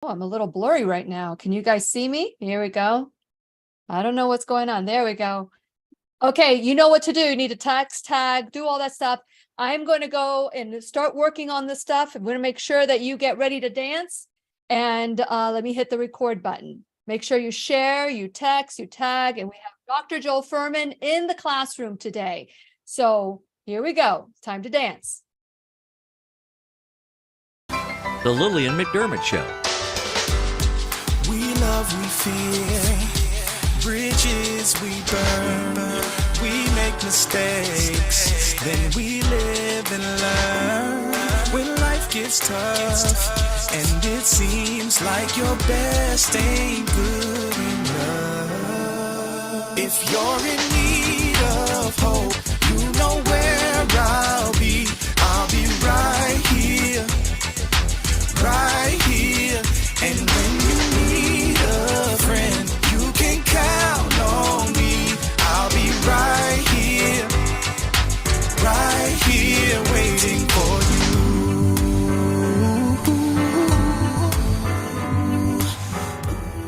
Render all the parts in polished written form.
Oh, I'm a little blurry right now. Can you guys see me? Here we go. I don't know what's going on. There we go. Okay, you know what to do. You need to text, tag, do all that stuff. I'm going to go and start working on this stuff. I'm going to make sure that you get ready to dance. And let me hit the record button. Make sure you share, you text, you tag, and we have Dr. Joel Fuhrman in the classroom today. So here we go. It's time to dance. The Lillian McDermott Show. We love, we fear, bridges we burn, we make mistakes, then we live and learn. When life gets tough, and it seems like your best ain't good enough. If you're in need of hope, you know where I'll be right here, right here. And when you need a friend, you can count on me. I'll be right here, waiting for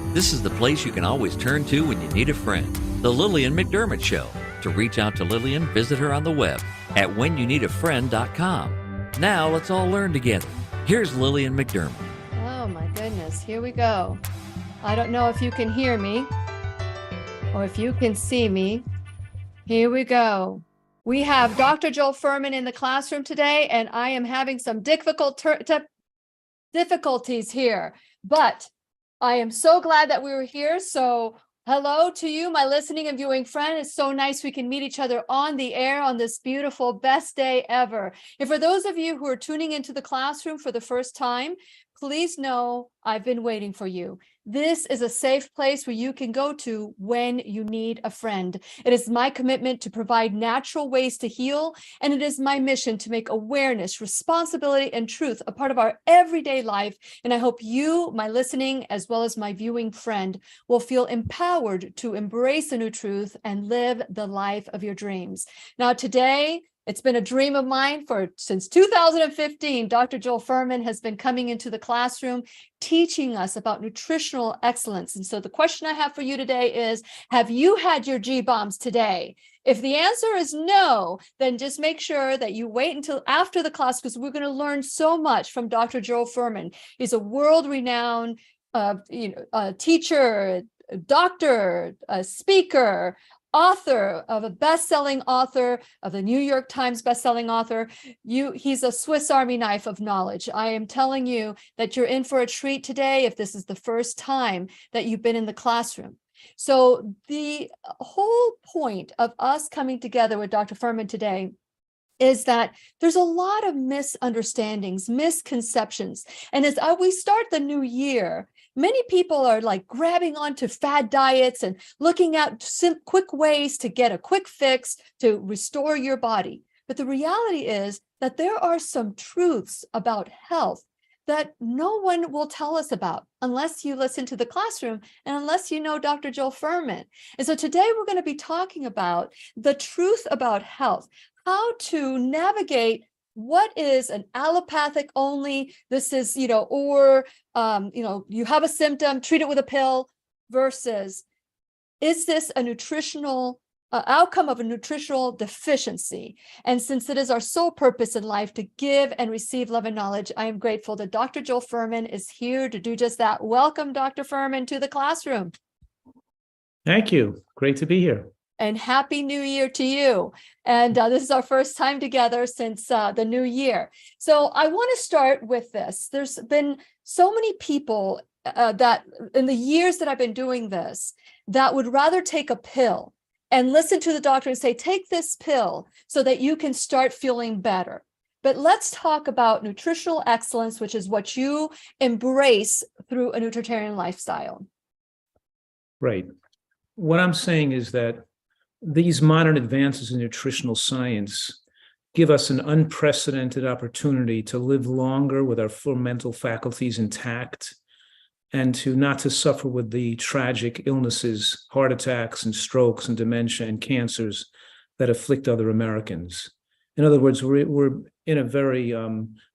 you. This is the place you can always turn to when you need a friend. The Lillian McDermott Show. To reach out to Lillian, visit her on the web at whenyouneedafriend.com. Now let's all learn together. Here's Lillian McDermott. Oh my goodness, here we go. I don't know if you can hear me or if you can see me. Here we go. We have Dr. Joel Fuhrman in the classroom today, and I am having some difficulties here, but I am so glad that we were here. So hello to you, my listening and viewing friend. It's so nice we can meet each other on the air on this beautiful best day ever. And for those of you who are tuning into the classroom for the first time, please know I've been waiting for you. This is a safe place where you can go to when you need a friend. It is my commitment to provide natural ways to heal, and it is my mission to make awareness, responsibility, and truth a part of our everyday life. And I hope you, my listening, as well as my viewing friend, will feel empowered to embrace a new truth and live the life of your dreams. Now, today, it's been a dream of mine since 2015. Dr. Joel Fuhrman has been coming into the classroom, teaching us about nutritional excellence. And so the question I have for you today is, have you had your G-bombs today? If the answer is no, then just make sure that you wait until after the class, because we're going to learn so much from Dr. Joel Fuhrman. He's a world-renowned teacher, doctor, speaker, author of a best-selling author of the New York Times best-selling author. He's a Swiss Army knife of knowledge. I am telling you that you're in for a treat today if this is the first time that you've been in the classroom. So the whole point of us coming together with Dr. Fuhrman today is that there's a lot of misunderstandings, misconceptions. And as we start the new year, many people are like grabbing onto fad diets and looking at quick ways to get a quick fix to restore your body. But the reality is that there are some truths about health that no one will tell us about unless you listen to the classroom and unless you know Dr. Joel Fuhrman. And so today we're going to be talking about the truth about health, how to navigate what is an allopathic only, this is, you have a symptom, treat it with a pill, versus is this a nutritional outcome of a nutritional deficiency? And since it is our sole purpose in life to give and receive love and knowledge, I am grateful that Dr. Joel Fuhrman is here to do just that. Welcome, Dr. Fuhrman, to the classroom. Thank you. Great to be here. And Happy New Year to you. And this is our first time together since the new year. So I want to start with this. There's been so many people that in the years that I've been doing this, that would rather take a pill and listen to the doctor and say, take this pill so that you can start feeling better. But let's talk about nutritional excellence, which is what you embrace through a Nutritarian lifestyle. Right. What I'm saying is that these modern advances in nutritional science give us an unprecedented opportunity to live longer with our full mental faculties intact and not to suffer with the tragic illnesses, heart attacks and strokes and dementia and cancers that afflict other Americans. In other words, we're in a very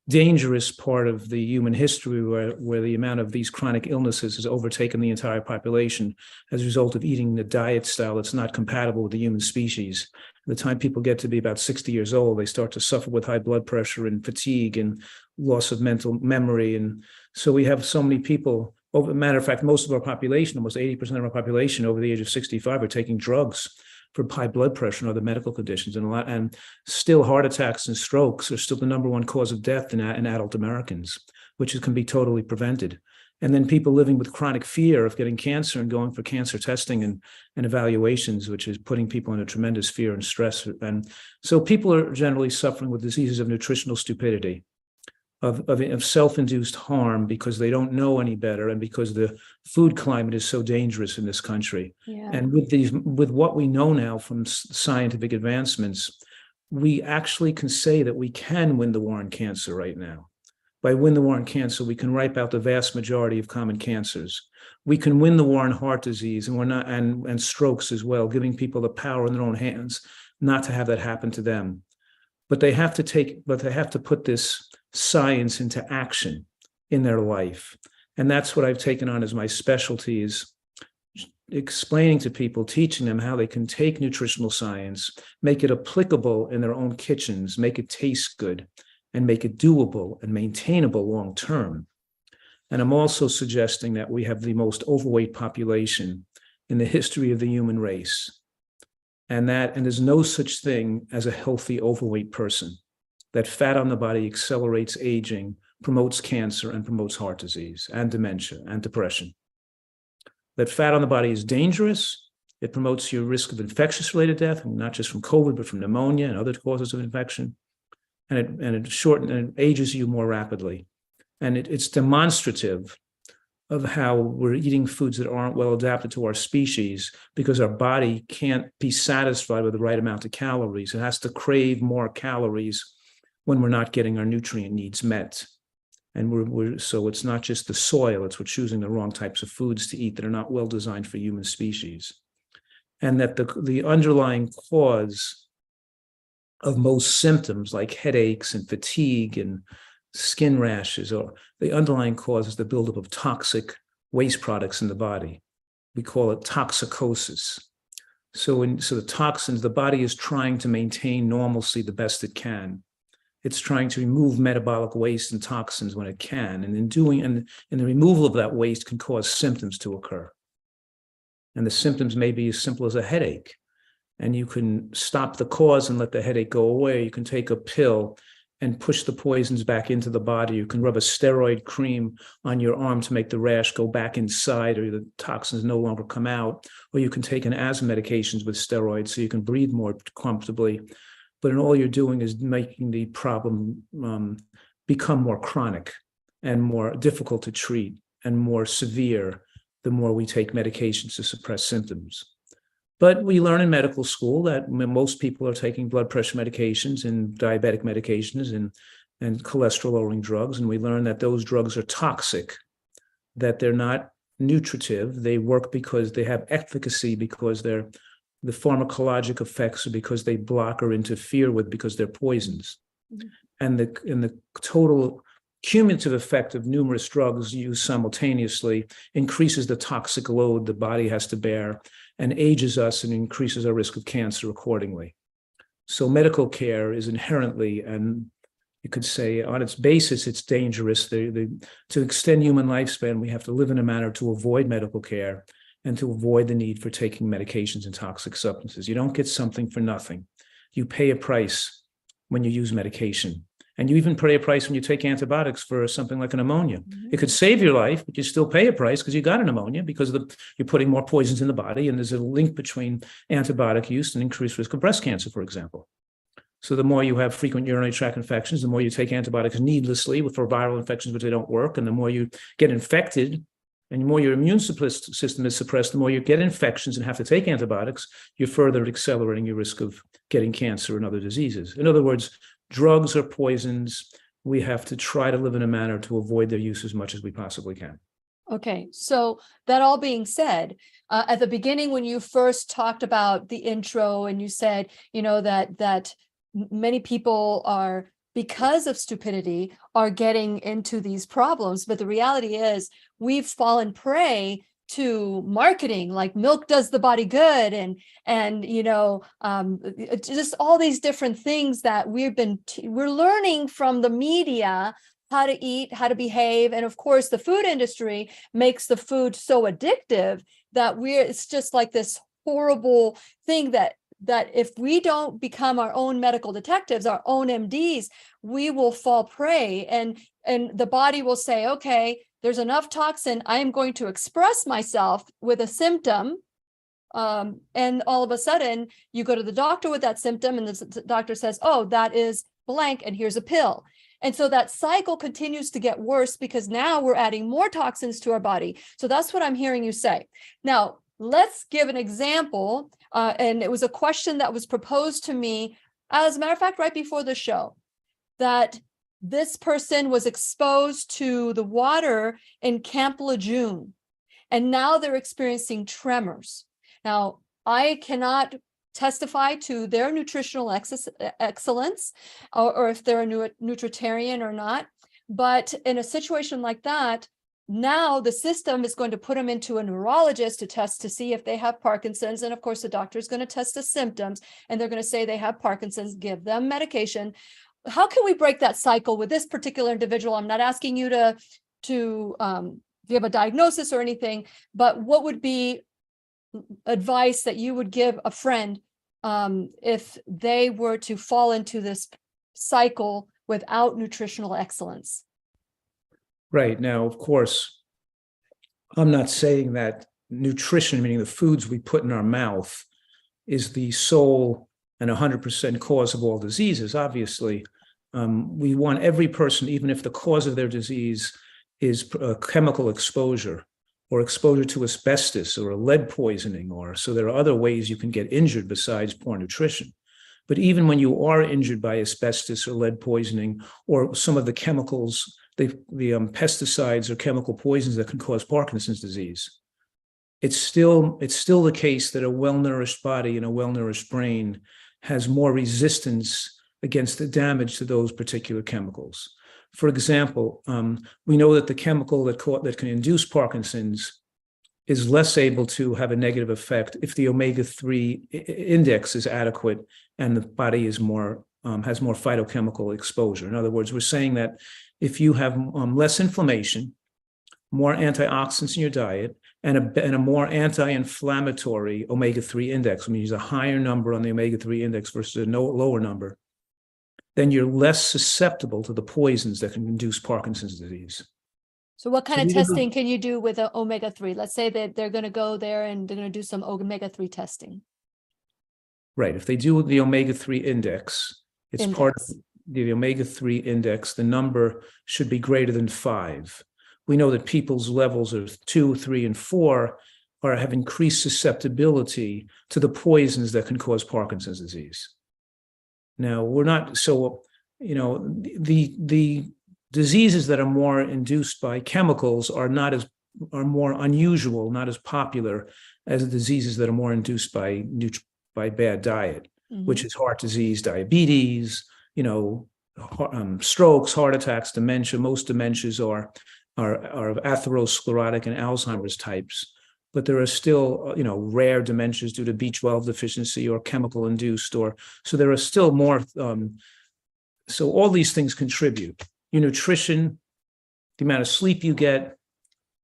dangerous part of the human history where the amount of these chronic illnesses has overtaken the entire population as a result of eating a diet style that's not compatible with the human species. By the time people get to be about 60 years old, they start to suffer with high blood pressure and fatigue and loss of mental memory. And so we have so many people. Over, matter of fact, most of our population, almost 80% of our population over the age of 65 are taking drugs for high blood pressure and other medical conditions, and still heart attacks and strokes are still the number one cause of death in adult Americans, which can be totally prevented. And then people living with chronic fear of getting cancer and going for cancer testing and evaluations, which is putting people in a tremendous fear and stress. And so people are generally suffering with diseases of nutritional stupidity, of self-induced harm because they don't know any better and because the food climate is so dangerous in this country. Yeah. And with what we know now from scientific advancements, we actually can say that we can win the war on cancer right now. By win the war on cancer, we can wipe out the vast majority of common cancers. We can win the war on heart disease and strokes as well, giving people the power in their own hands not to have that happen to them. But they have to put this science into action in their life. And that's what I've taken on as my specialty, is explaining to people, teaching them how they can take nutritional science, make it applicable in their own kitchens, make it taste good, and make it doable and maintainable long term. And I'm also suggesting that we have the most overweight population in the history of the human race. And there's no such thing as a healthy overweight person. That fat on the body accelerates aging, promotes cancer, and promotes heart disease and dementia and depression. That fat on the body is dangerous. It promotes your risk of infectious-related death, not just from COVID, but from pneumonia and other causes of infection. And it ages you more rapidly. And it's demonstrative of how we're eating foods that aren't well adapted to our species because our body can't be satisfied with the right amount of calories. It has to crave more calories when we're not getting our nutrient needs met. And so it's not just the soil, it's we're choosing the wrong types of foods to eat that are not well designed for human species. And that the underlying cause of most symptoms like headaches and fatigue and skin rashes, or the underlying cause is the buildup of toxic waste products in the body. We call it toxicosis. So the toxins, the body is trying to maintain normalcy the best it can. It's trying to remove metabolic waste and toxins when it can. And the removal of that waste can cause symptoms to occur. And the symptoms may be as simple as a headache. And you can stop the cause and let the headache go away. You can take a pill and push the poisons back into the body. You can rub a steroid cream on your arm to make the rash go back inside, or the toxins no longer come out. Or you can take an asthma medications with steroids so you can breathe more comfortably. But all you're doing is making the problem become more chronic and more difficult to treat and more severe the more we take medications to suppress symptoms. But we learn in medical school that most people are taking blood pressure medications and diabetic medications and cholesterol-lowering drugs, and we learn that those drugs are toxic, that they're not nutritive. They work because they have efficacy, because the pharmacologic effects are because they block or interfere with, because they're poisons. Mm-hmm. And the total cumulative effect of numerous drugs used simultaneously increases the toxic load the body has to bear and ages us and increases our risk of cancer accordingly. So medical care is inherently, and you could say on its basis, it's dangerous. To extend human lifespan, we have to live in a manner to avoid medical care and to avoid the need for taking medications and toxic substances. You don't get something for nothing. You pay a price when you use medication. And you even pay a price when you take antibiotics for something like a pneumonia. Mm-hmm. It could save your life, but you still pay a price because you got a pneumonia, because you're putting more poisons in the body. And there's a link between antibiotic use and increased risk of breast cancer, for example. So the more you have frequent urinary tract infections, the more you take antibiotics needlessly for viral infections, which they don't work. And the more you get infected and the more your immune system is suppressed, the more you get infections and have to take antibiotics, you're further accelerating your risk of getting cancer and other diseases. In other words, drugs are poisons. We have to try to live in a manner to avoid their use as much as we possibly can. Okay, so that all being said, at the beginning, when you first talked about the intro and you said, that many people are because of stupidity, are getting into these problems. But the reality is we've fallen prey to marketing, like milk does the body good, and just all these different things that we're learning from the media, how to eat, how to behave. And of course, the food industry makes the food so addictive that it's just like this horrible thing that if we don't become our own medical detectives, our own MDs, we will fall prey, and the body will say, okay, there's enough toxin, I am going to express myself with a symptom. And all of a sudden you go to the doctor with that symptom, and the doctor says, oh, that is blank, and here's a pill. And so that cycle continues to get worse because now we're adding more toxins to our body. So that's what I'm hearing you say. Now, let's give an example. And it was a question that was proposed to me, as a matter of fact, right before the show, that this person was exposed to the water in Camp Lejeune, and now they're experiencing tremors. Now, I cannot testify to their nutritional excellence, or if they're a Nutritarian or not. But in a situation like that, now the system is going to put them into a neurologist to test to see if they have Parkinson's. And of course, the doctor is going to test the symptoms, and they're going to say they have Parkinson's, give them medication. How can we break that cycle with this particular individual? I'm not asking you to give a diagnosis or anything, but what would be advice that you would give a friend if they were to fall into this cycle without nutritional excellence? Right. Now, of course, I'm not saying that nutrition, meaning the foods we put in our mouth, is the sole and 100% cause of all diseases. Obviously, we want every person, even if the cause of their disease is chemical exposure or exposure to asbestos or a lead poisoning, so there are other ways you can get injured besides poor nutrition. But even when you are injured by asbestos or lead poisoning or some of the chemicals, the pesticides or chemical poisons that can cause Parkinson's disease, it's still the case that a well-nourished body and a well-nourished brain has more resistance against the damage to those particular chemicals. For example, we know that the chemical that can induce Parkinson's is less able to have a negative effect if the omega-3 index is adequate and the body is has more phytochemical exposure. In other words, we're saying that if you have less inflammation, more antioxidants in your diet, and a more anti-inflammatory omega-3 index, I mean, use a higher number on the omega-3 index versus a lower number, then you're less susceptible to the poisons that can induce Parkinson's disease. So what kind of testing can you do with an omega-3? Let's say that they're going to go there and they're going to do some omega-3 testing. Right. If they do the omega-3 index, part of the omega-3 index, the number should be greater than 5. We know that people's levels of 2, 3, and 4 have increased susceptibility to the poisons that can cause Parkinson's disease. Now, we're not, so, the diseases that are more induced by chemicals are more unusual, not as popular as the diseases that are more induced by bad diet, which is heart disease, diabetes, strokes, heart attacks, dementia. Most dementias are atherosclerotic and Alzheimer's types, but there are still, rare dementias due to B12 deficiency or chemical induced, so there are still more. So all these things contribute. Your nutrition, the amount of sleep you get,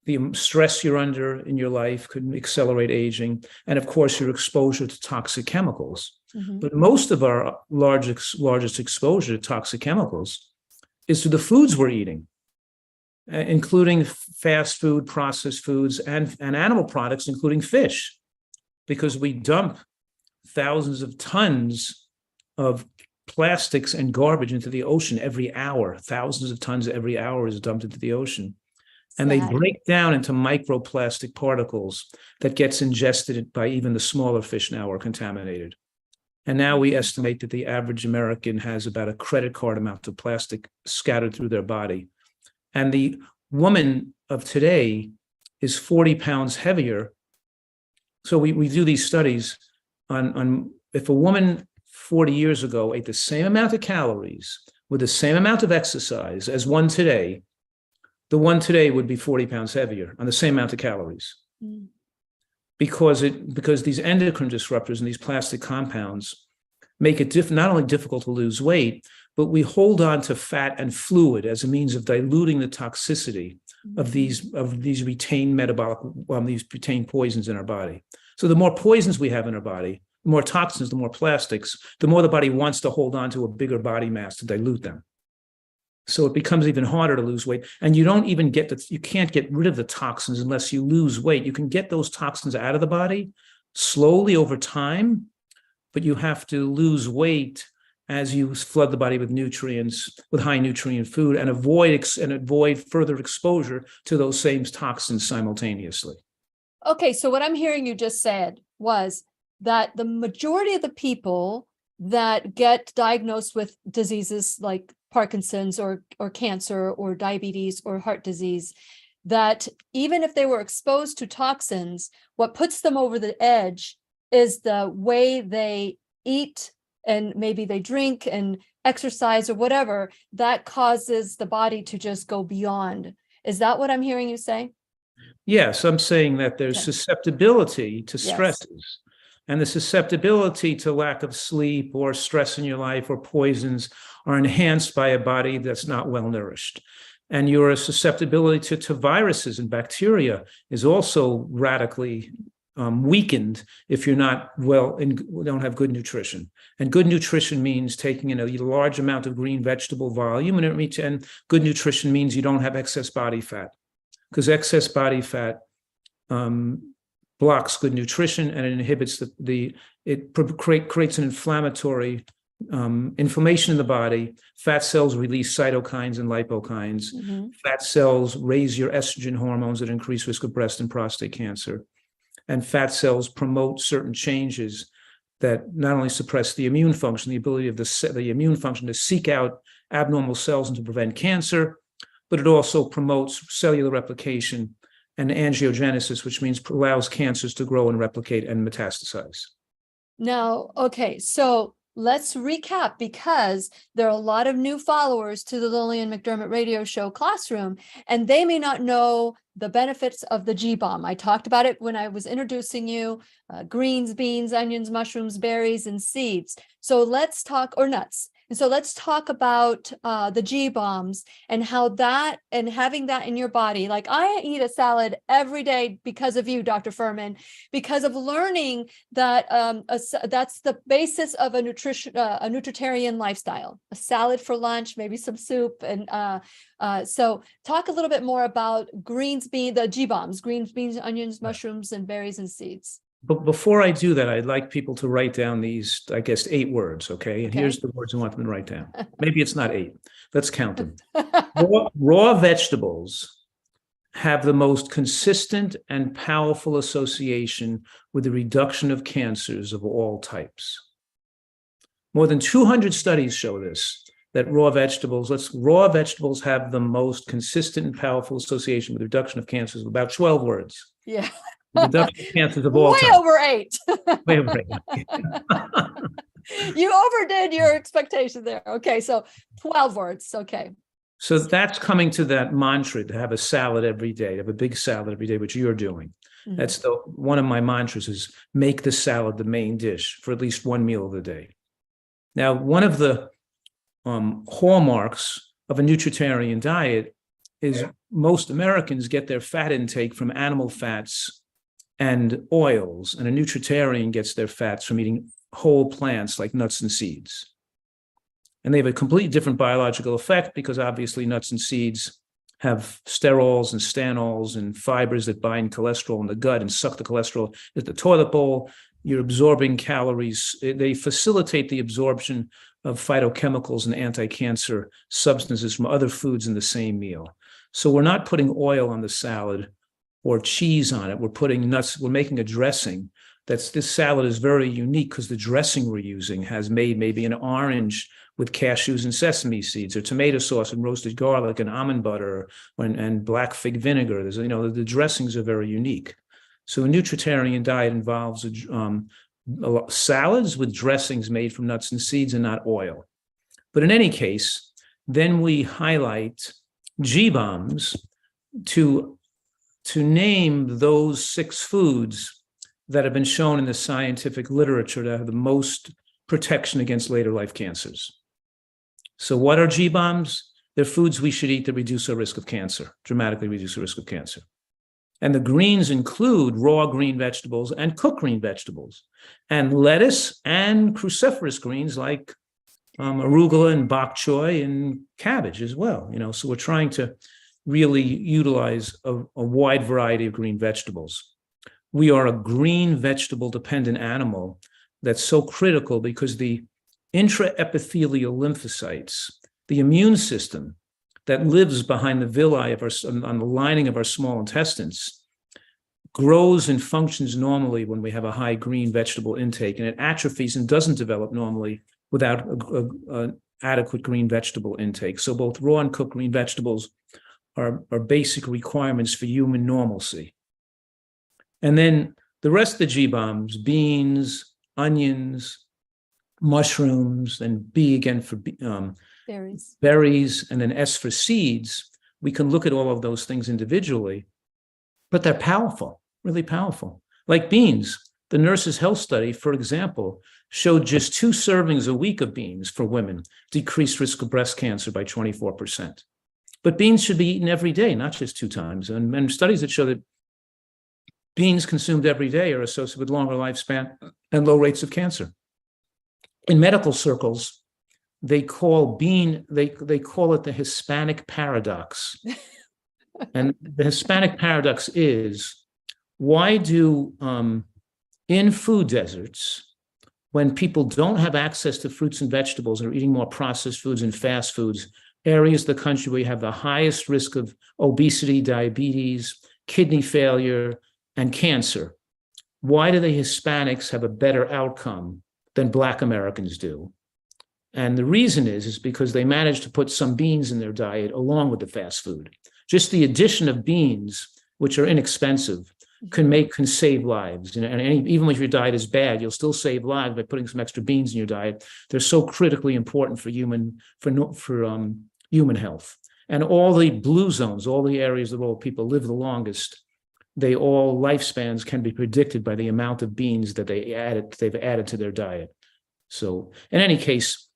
the stress you're under in your life could accelerate aging, and of course your exposure to toxic chemicals. But most of our largest exposure to toxic chemicals is to the foods we're eating, including fast food, processed foods, and animal products, including fish, because we dump thousands of tons of plastics and garbage into the ocean every hour. Thousands of tons every hour is dumped into the ocean. And they break down into microplastic particles that gets ingested by even the smaller fish now are contaminated. And now we estimate that the average American has about a credit card amount of plastic scattered through their body. And the woman of today is 40 pounds heavier. So we do these studies on if a woman 40 years ago ate the same amount of calories, with the same amount of exercise as one today, the one today would be 40 pounds heavier on the same amount of calories. Mm. Because these endocrine disruptors and these plastic compounds make it not only difficult to lose weight, but we hold on to fat and fluid as a means of diluting the toxicity of these retained these retained poisons in our body. So the more poisons we have in our body, the more toxins, the more plastics, the more the body wants to hold on to a bigger body mass to dilute them. So it becomes even harder to lose weight. And you don't even you can't get rid of the toxins unless you lose weight. You can get those toxins out of the body slowly over time, but you have to lose weight as you flood the body with nutrients, with high nutrient food, and avoid further exposure to those same toxins simultaneously. Okay, so what I'm hearing you just said was that the majority of the people that get diagnosed with diseases like Parkinson's or cancer or diabetes or heart disease, that even if they were exposed to toxins, what puts them over the edge is the way they eat and maybe they drink and exercise or whatever, that causes the body to just go beyond. Is that what I'm hearing you say? Yes, I'm saying that there's susceptibility to stresses, and the susceptibility to lack of sleep or stress in your life or poisons are enhanced by a body that's not well nourished. And your susceptibility to viruses and bacteria is also radically weakened if you're not well and don't have good nutrition. And good nutrition means taking in a large amount of green vegetable volume, and good nutrition means you don't have excess body fat, because excess body fat blocks good nutrition, and it inhibits creates an inflammatory inflammation in the body. Fat cells release cytokines and lipokines. Mm-hmm. Fat cells raise your estrogen hormones that increase risk of breast and prostate cancer. And fat cells promote certain changes that not only suppress the immune function, the ability of the immune function to seek out abnormal cells and to prevent cancer, but it also promotes cellular replication and angiogenesis, which means allows cancers to grow and replicate and metastasize. Now, okay, so let's recap, because there are a lot of new followers to the Lillian McDermott radio show classroom, and they may not know the benefits of the G-bomb. I talked about it when I was introducing you, greens, beans, onions, mushrooms, berries, and seeds. So let's talk, or nuts. And so let's talk about the G-bombs and how that, and having that in your body. Like, I eat a salad every day because of you, Dr. Fuhrman, because of learning that that's the basis of a nutritarian lifestyle. A salad for lunch, maybe some soup. And so talk a little bit more about the G-bombs, greens, beans, onions, mushrooms, and berries and seeds. But before I do that, I'd like people to write down these, I guess, 8 words, okay? And here's the words I want them to write down. Maybe it's not 8. Let's count them. Raw vegetables have the most consistent and powerful association with the reduction of cancers of all types. More than 200 studies show this, that raw vegetables have the most consistent and powerful association with the reduction of cancers of about 12 words. Yeah. Reduction of cancers of all Way types. over 8. Way over 8. You overdid your expectation there. Okay, so 12 words. Okay. So that's coming to that mantra to have a salad every day, to have a big salad every day, which you're doing. Mm-hmm. That's one of my mantras is make the salad the main dish for at least one meal of the day. Now, one of the hallmarks of a nutritarian diet is most Americans get their fat intake from animal fats and oils, and a nutritarian gets their fats from eating whole plants like nuts and seeds. And they have a completely different biological effect, because obviously nuts and seeds have sterols and stanols and fibers that bind cholesterol in the gut and suck the cholesterol at the toilet bowl. You're absorbing calories. They facilitate the absorption of phytochemicals and anti-cancer substances from other foods in the same meal. So we're not putting oil on the salad or cheese on it. We're putting nuts. We're making a dressing. This salad is very unique because the dressing we're using has made maybe an orange with cashews and sesame seeds, or tomato sauce and roasted garlic and almond butter and black fig vinegar. The dressings are very unique. So a nutritarian diet involves salads with dressings made from nuts and seeds and not oil. But in any case, then we highlight G-bombs to name those 6 foods that have been shown in the scientific literature to have the most protection against later life cancers. So what are G-bombs? They're foods we should eat that reduce our risk of cancer, dramatically reduce the risk of cancer. And the greens include raw green vegetables and cooked green vegetables, and lettuce and cruciferous greens like arugula and bok choy and cabbage as well. So we're trying to really utilize a wide variety of green vegetables. We are a green vegetable dependent animal that's so critical because the intraepithelial lymphocytes, the immune system that lives behind the villi on the lining of our small intestines, grows and functions normally when we have a high green vegetable intake, and it atrophies and doesn't develop normally without an adequate green vegetable intake. So both raw and cooked green vegetables are basic requirements for human normalcy. And then the rest of the G-bombs, beans, onions, mushrooms, and B again for berries, and then S for seeds. We can look at all of those things individually, but they're powerful, really powerful. Like beans, the Nurses' Health Study, for example, showed just 2 servings a week of beans for women decreased risk of breast cancer by 24%. But beans should be eaten every day, not just 2 times. And studies that show that beans consumed every day are associated with longer lifespan and low rates of cancer. In medical circles, they call it the Hispanic paradox. And the Hispanic paradox is, why do in food deserts, when people don't have access to fruits and vegetables and are eating more processed foods and fast foods, areas of the country where you have the highest risk of obesity, diabetes, kidney failure, and cancer, why do the Hispanics have a better outcome than Black Americans do? And the reason is because they managed to put some beans in their diet along with the fast food. Just the addition of beans, which are inexpensive, can save lives. And even if your diet is bad, you'll still save lives by putting some extra beans in your diet. They're so critically important for human health. And all the blue zones, all the areas of the world people live the longest, lifespans can be predicted by the amount of beans that they've added to their diet. So in any case,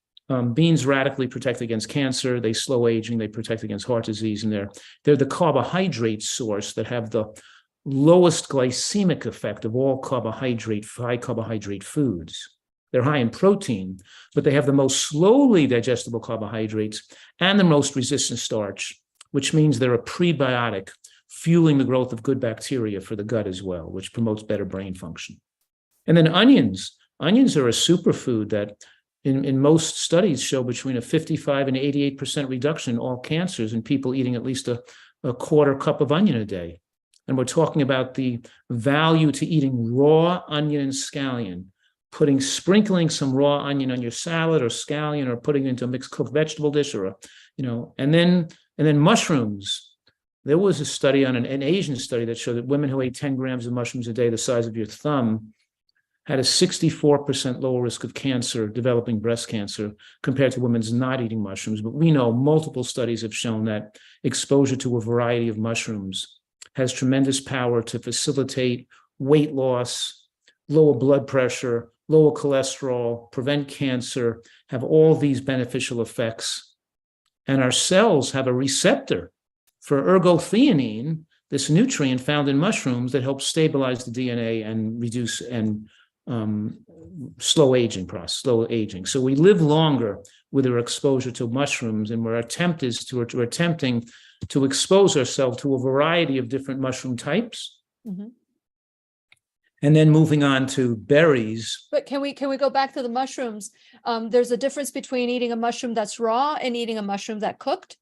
beans radically protect against cancer. They slow aging. They protect against heart disease, and they're the carbohydrate source that have the lowest glycemic effect of all high carbohydrate foods. They're high in protein, but they have the most slowly digestible carbohydrates and the most resistant starch, which means they're a prebiotic, fueling the growth of good bacteria for the gut as well, which promotes better brain function. And then onions. Onions are a superfood that in most studies show between a 55 and 88% reduction in all cancers in people eating at least a quarter cup of onion a day. And we're talking about the value to eating raw onion and scallion, sprinkling some raw onion on your salad or scallion, or putting it into a mixed cooked vegetable dish, and then mushrooms. There was a study an Asian study that showed that women who ate 10 grams of mushrooms a day, the size of your thumb, had a 64% lower risk of cancer, developing breast cancer, compared to women not eating mushrooms. But we know multiple studies have shown that exposure to a variety of mushrooms has tremendous power to facilitate weight loss, lower blood pressure, lower cholesterol, prevent cancer, have all these beneficial effects. And our cells have a receptor for ergothioneine, this nutrient found in mushrooms that helps stabilize the DNA and reduce and slow aging. So we live longer with our exposure to mushrooms, and we're attempting to expose ourselves to a variety of different mushroom types. Mm-hmm. And then moving on to berries. But can we go back to the mushrooms? There's a difference between eating a mushroom that's raw and eating a mushroom that's cooked?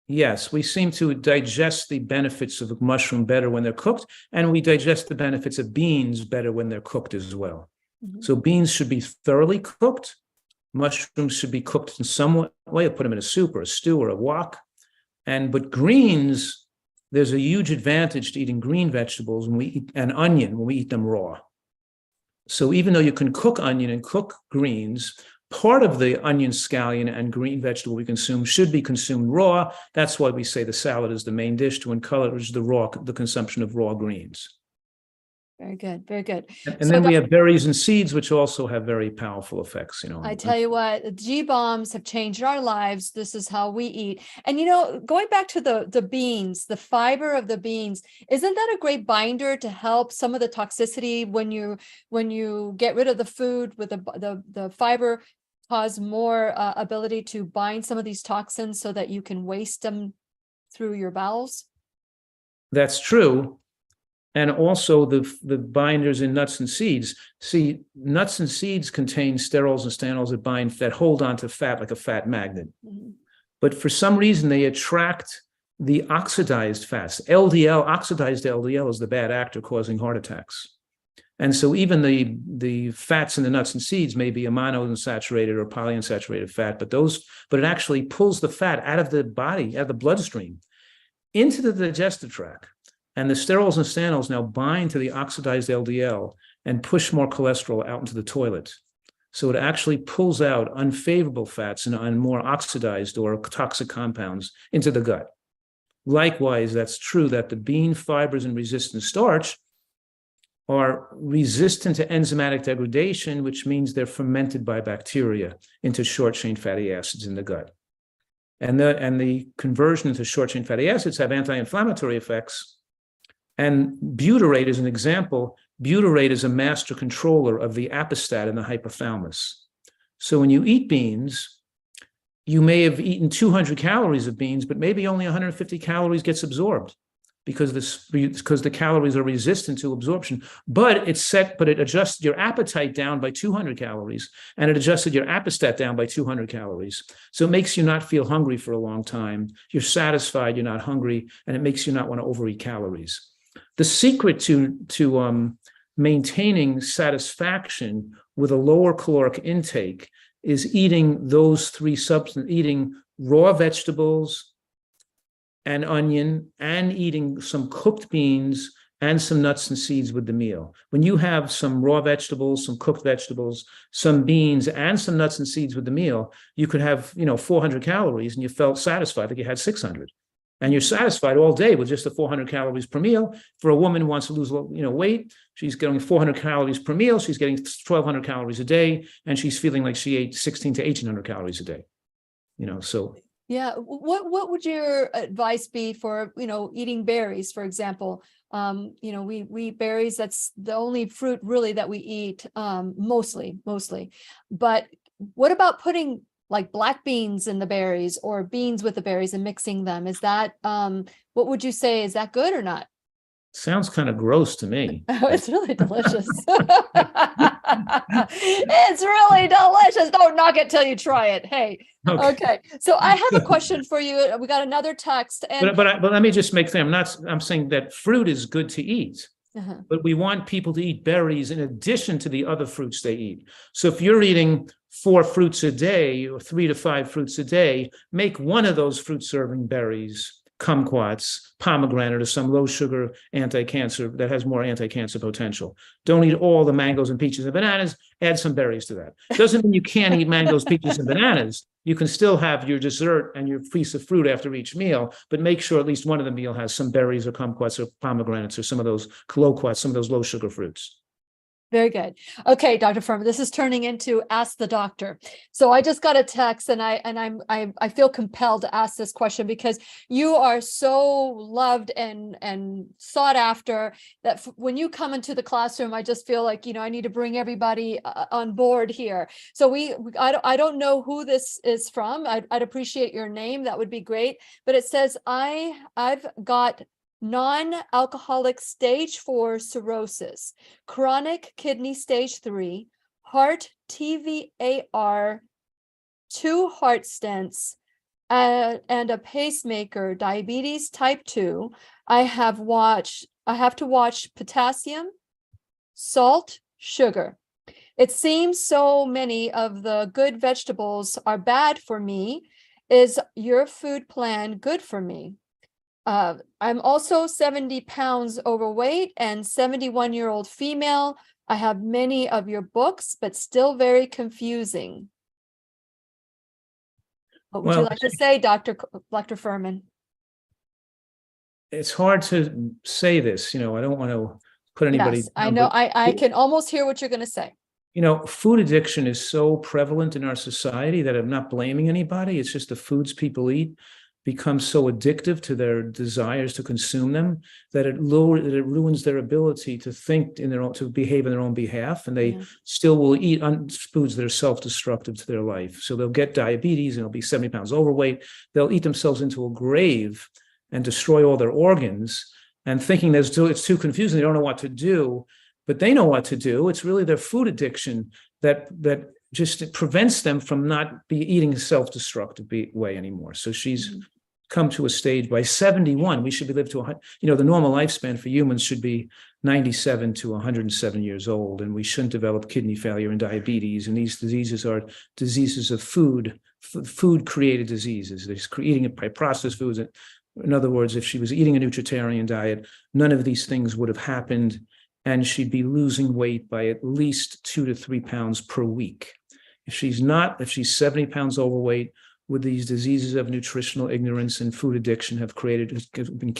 Yes, we seem to digest the benefits of a mushroom better when they're cooked, and we digest the benefits of beans better when they're cooked as well. Mm-hmm. So beans should be thoroughly cooked. Mushrooms should be cooked in some way. Put them in a soup or a stew or a wok. But greens, there's a huge advantage to eating green vegetables and onion when we eat them raw. So even though you can cook onion and cook greens, part of the onion, scallion, and green vegetable we consume should be consumed raw. That's why we say the salad is the main dish, to encourage the consumption of raw greens. Very good. Very good. And So then we have berries and seeds, which also have very powerful effects. I tell you what, the G-bombs have changed our lives. This is how we eat. And, going back to the beans, the fiber of the beans, isn't that a great binder to help some of the toxicity when you get rid of the food with the fiber, cause more ability to bind some of these toxins so that you can waste them through your bowels? That's true. And also the binders in nuts and seeds. See, nuts and seeds contain sterols and stanols that hold on to fat like a fat magnet. Mm-hmm. But for some reason, they attract the oxidized fats. LDL, oxidized LDL, is the bad actor causing heart attacks. And so even the fats in the nuts and seeds may be a monounsaturated or polyunsaturated fat, but it actually pulls the fat out of the body, out of the bloodstream, into the digestive tract. And the sterols and stanols now bind to the oxidized LDL and push more cholesterol out into the toilet. So it actually pulls out unfavorable fats and more oxidized or toxic compounds into the gut. Likewise, that's true that the bean fibers and resistant starch are resistant to enzymatic degradation, which means they're fermented by bacteria into short-chain fatty acids in the gut. And the conversion into short-chain fatty acids have anti-inflammatory effects. And butyrate is an example. Butyrate is a master controller of the apostat in the hypothalamus. So when you eat beans, you may have eaten 200 calories of beans, but maybe only 150 calories gets absorbed because the calories are resistant to absorption. But it adjusted your appetite down by 200 calories, and it adjusted your apostat down by 200 calories. So it makes you not feel hungry for a long time. You're satisfied, you're not hungry, and it makes you not want to overeat calories. The secret to maintaining satisfaction with a lower caloric intake is eating those three substances, eating raw vegetables and onion, and eating some cooked beans and some nuts and seeds with the meal. When you have some raw vegetables, some cooked vegetables, some beans, and some nuts and seeds with the meal, you could have 400 calories and you felt satisfied like you had 600. And you're satisfied all day with just the 400 calories per meal. For a woman who wants to lose weight, she's getting 400 calories per meal. She's getting 1,200 calories a day, and she's feeling like she ate 1,600 to 1,800 calories a day. So. Yeah. What would your advice be for, eating berries, for example? We eat berries. That's the only fruit really that we eat, mostly. But what about putting like black beans in the berries or beans with the berries and mixing them? Is that, what would you say? Is that good or not? Sounds kind of gross to me. Oh, it's really delicious. It's really delicious. Don't knock it till you try it. Hey. Okay. So I have a question for you. We got another text. And but let me just make clear. I'm saying that fruit is good to eat. Uh-huh. But we want people to eat berries in addition to the other fruits they eat. So if you're eating 4 fruits a day or 3 to 5 fruits a day, make one of those fruit serving berries kumquats, pomegranate, or some low sugar anti-cancer that has more anti-cancer potential. Don't eat all the mangoes and peaches and bananas. Add some berries to that. Doesn't mean you can't eat mangoes, peaches, and bananas. You can still have your dessert and your piece of fruit after each meal, but make sure at least one of the meal has some berries or kumquats or pomegranates or some of those loquats, some of those low sugar fruits. Very good. Okay, Dr. Fuhrman, this is turning into Ask the Doctor. So I just got a text, and I feel compelled to ask this question because you are so loved and sought after that when you come into the classroom, I just feel like I need to bring everybody on board here. So I don't know who this is from. I'd appreciate your name. That would be great. But it says I've got non-alcoholic stage 4 cirrhosis, chronic kidney stage 3, heart TVAR, 2 heart stents, and a pacemaker, diabetes type 2. I have to watch potassium, salt, sugar. It seems so many of the good vegetables are bad for me. Is your food plan good for me? I'm also 70 pounds overweight and 71-year-old female. I have many of your books, but still very confusing. What would you like to say, Dr. Fuhrman? It's hard to say this, I don't want to put anybody Yes, I down, know. but I can almost hear what you're going to say. food addiction is so prevalent in our society that I'm not blaming anybody. It's just the foods people eat become so addictive to their desires to consume them that it ruins their ability to think to behave in their own behalf, and they still will eat foods that are self-destructive to their life. So they'll get diabetes and they'll be 70 pounds overweight. They'll eat themselves into a grave and destroy all their organs, and thinking it's too confusing. They don't know what to do, but they know what to do. It's really their food addiction that just prevents them from not eating a self-destructive way anymore. So she's come to a stage by 71. We should be lived to the normal lifespan for humans should be 97 to 107 years old, and we shouldn't develop kidney failure and diabetes. And these diseases are diseases of food-created diseases. They're eating it by processed foods. In other words, if she was eating a Nutritarian diet, none of these things would have happened, and she'd be losing weight by at least 2 to 3 pounds per week. If she's 70 pounds overweight, with these diseases of nutritional ignorance and food addiction have been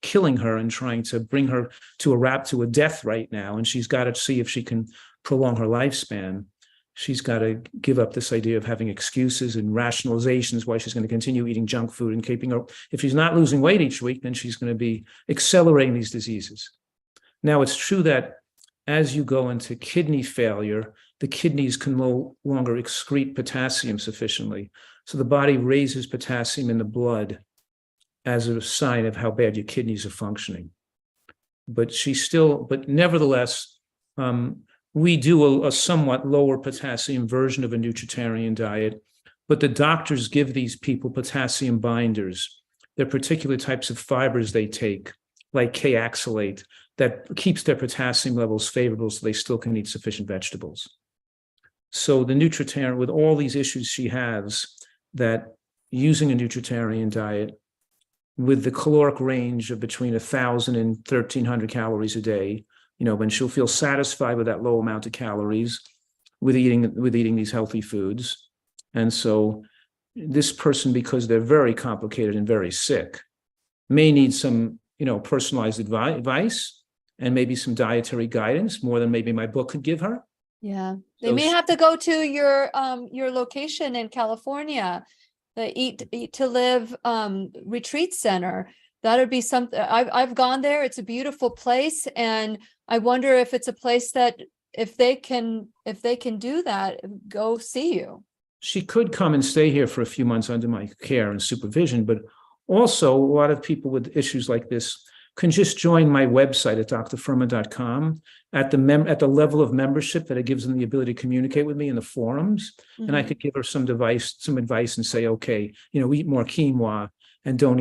killing her and trying to bring her to a death right now. And she's got to see if she can prolong her lifespan. She's got to give up this idea of having excuses and rationalizations why she's going to continue eating junk food and keeping her. If she's not losing weight each week, then she's going to be accelerating these diseases. Now, it's true that as you go into kidney failure, the kidneys can no longer excrete potassium sufficiently. So the body raises potassium in the blood as a sign of how bad your kidneys are functioning. But nevertheless, we do a somewhat lower potassium version of a Nutritarian diet, but the doctors give these people potassium binders. There are particular types of fibers they take, like K-oxalate, that keeps their potassium levels favorable so they still can eat sufficient vegetables. So the Nutritarian, with all these issues she has, that using a Nutritarian diet with the caloric range of between 1,000 and 1,300 calories a day, when she'll feel satisfied with that low amount of calories with eating these healthy foods. And so this person, because they're very complicated and very sick, may need some, personalized advice and maybe some dietary guidance, more than maybe my book could give her. Yeah, they may have to go to your location in California, the Eat to Live retreat center. That would be something. I've gone there. It's a beautiful place, and I wonder if it's a place that if they can do that, go see you. She could come and stay here for a few months under my care and supervision, but also a lot of people with issues like this can just join my website at drfuhrman.com at the level of membership that it gives them the ability to communicate with me in the forums. Mm-hmm. And I could give her some advice and say, okay, eat more quinoa and don't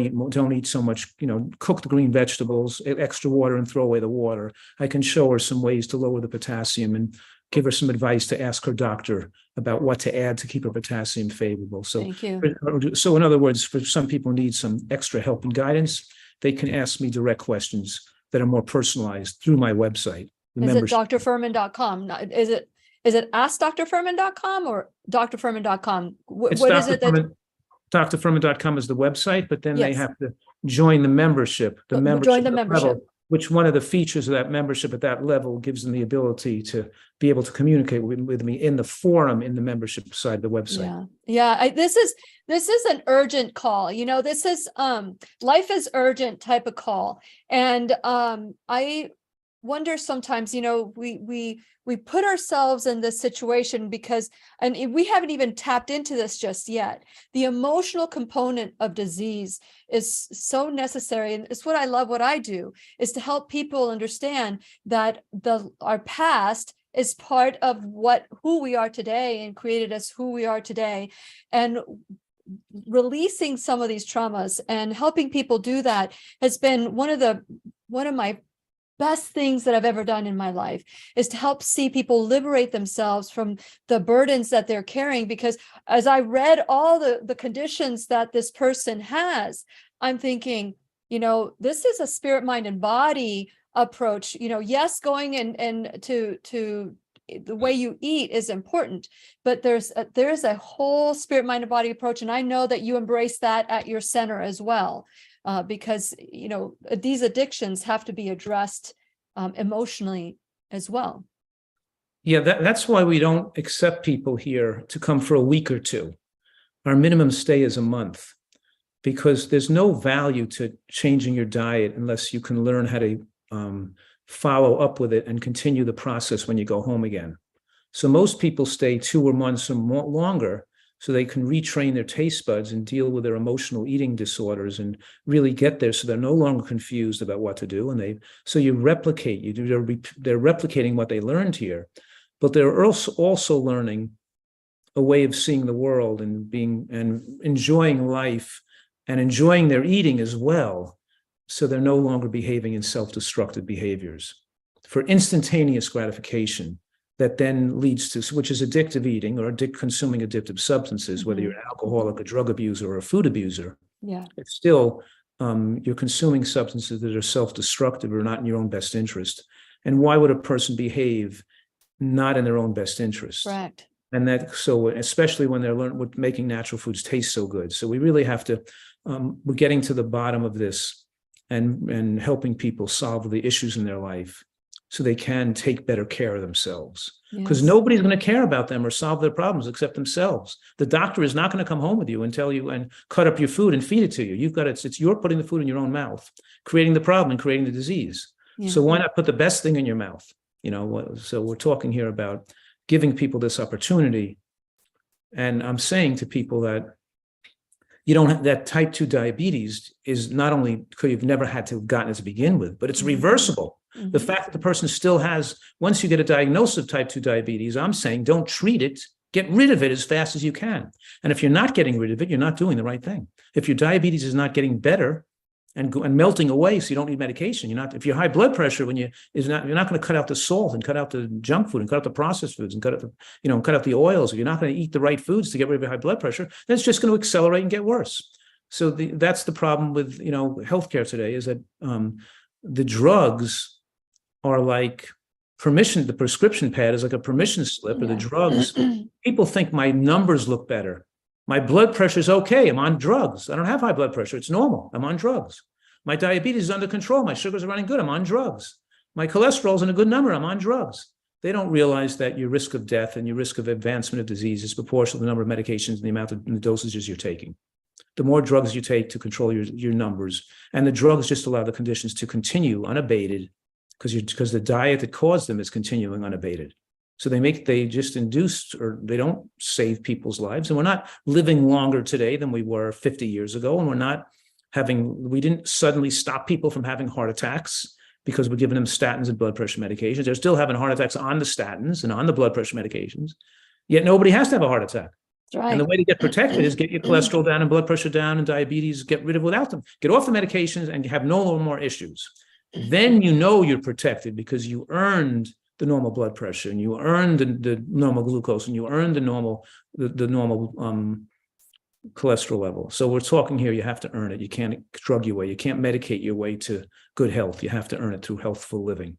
eat so much, cooked green vegetables, extra water, and throw away the water. I can show her some ways to lower the potassium and give her some advice to ask her doctor about what to add to keep her potassium favorable. So, thank you. So in other words, for some people who need some extra help and guidance, they can ask me direct questions that are more personalized through my website. Is it drfuhrman.com? Is it askdrfuhrman.com or drfuhrman.com? What is it that drfuhrman.com is the website, but then they have to join the membership. Join the membership. Level, which one of the features of that membership at that level gives them the ability to be able to communicate with me in the forum in the membership side of the website. Yeah. This is an urgent call. This is life is urgent type of call, and I wonder sometimes, we put ourselves in this situation because, and we haven't even tapped into this just yet. The emotional component of disease is so necessary. And it's what I love, what I do, is to help people understand that our past is part of who we are today and created us who we are today. And releasing some of these traumas and helping people do that has been one of my best things that I've ever done in my life, is to help see people liberate themselves from the burdens that they're carrying. Because as I read all the conditions that this person has, I'm thinking, this is a spirit, mind, and body approach. Yes, going and to the way you eat is important, but there's a whole spirit, mind, and body approach. And I know that you embrace that at your center as well, because, these addictions have to be addressed emotionally as well. Yeah, that's why we don't accept people here to come for a week or two. Our minimum stay is a month, because there's no value to changing your diet unless you can learn how to follow up with it and continue the process when you go home again. So most people stay 2 months or more longer so they can retrain their taste buds and deal with their emotional eating disorders and really get there, so they're no longer confused about what to do. And so you replicate, they're replicating what they learned here, but they're also learning a way of seeing the world and enjoying life and enjoying their eating as well. So they're no longer behaving in self-destructive behaviors for instantaneous gratification that then leads to, which is addictive eating or consuming addictive substances, whether you're an alcoholic, a drug abuser, or a food abuser. Yeah. It's still, you're consuming substances that are self-destructive or not in your own best interest. And why would a person behave not in their own best interest? Correct. And so especially when they're making natural foods taste so good. So we really have to, we're getting to the bottom of this and helping people solve the issues in their life so they can take better care of themselves. Because nobody's going to care about them or solve their problems except themselves. The doctor is not going to come home with you and tell you and cut up your food and feed it to you. It's you're putting the food in your own mouth, creating the problem and creating the disease. Yeah. So why not put the best thing in your mouth? So we're talking here about giving people this opportunity. And I'm saying to people that that type 2 diabetes is not only because you've never had to have gotten it to begin with, but it's reversible. Mm-hmm. The fact that the person still has, once you get a diagnosis of type 2 diabetes, I'm saying don't treat it, get rid of it as fast as you can. And if you're not getting rid of it, you're not doing the right thing. If your diabetes is not getting better and melting away, so you don't need medication, if you're high blood pressure, you're not going to cut out the salt and cut out the junk food and cut out the processed foods and cut out the oils. If you're not going to eat the right foods to get rid of your high blood pressure, then it's just going to accelerate and get worse. So that's the problem with healthcare today, is that the drugs are like permission. The prescription pad is like a permission slip, or the drugs. People think my numbers look better. My blood pressure is okay. I'm on drugs. I don't have high blood pressure. It's normal. I'm on drugs. My diabetes is under control. My sugars are running good. I'm on drugs. My cholesterol is in a good number. I'm on drugs. They don't realize that your risk of death and your risk of advancement of disease is proportional to the number of medications and the amount of the dosages you're taking. The more drugs you take to control your numbers, and the drugs just allow the conditions to continue unabated because the diet that caused them is continuing unabated. So they just induce, or they don't save people's lives. And we're not living longer today than we were 50 years ago. And we didn't suddenly stop people from having heart attacks because we're giving them statins and blood pressure medications. They're still having heart attacks on the statins and on the blood pressure medications. Yet nobody has to have a heart attack. Right. And the way to get protected is get your cholesterol down and blood pressure down and diabetes, get rid of without them. Get off the medications and have no more issues. Then you're protected because you earned the normal blood pressure, and you earned the normal glucose, and you earned the normal cholesterol level. So we're talking here, you have to earn it. You can't drug your way. You can't medicate your way to good health. You have to earn it through healthful living.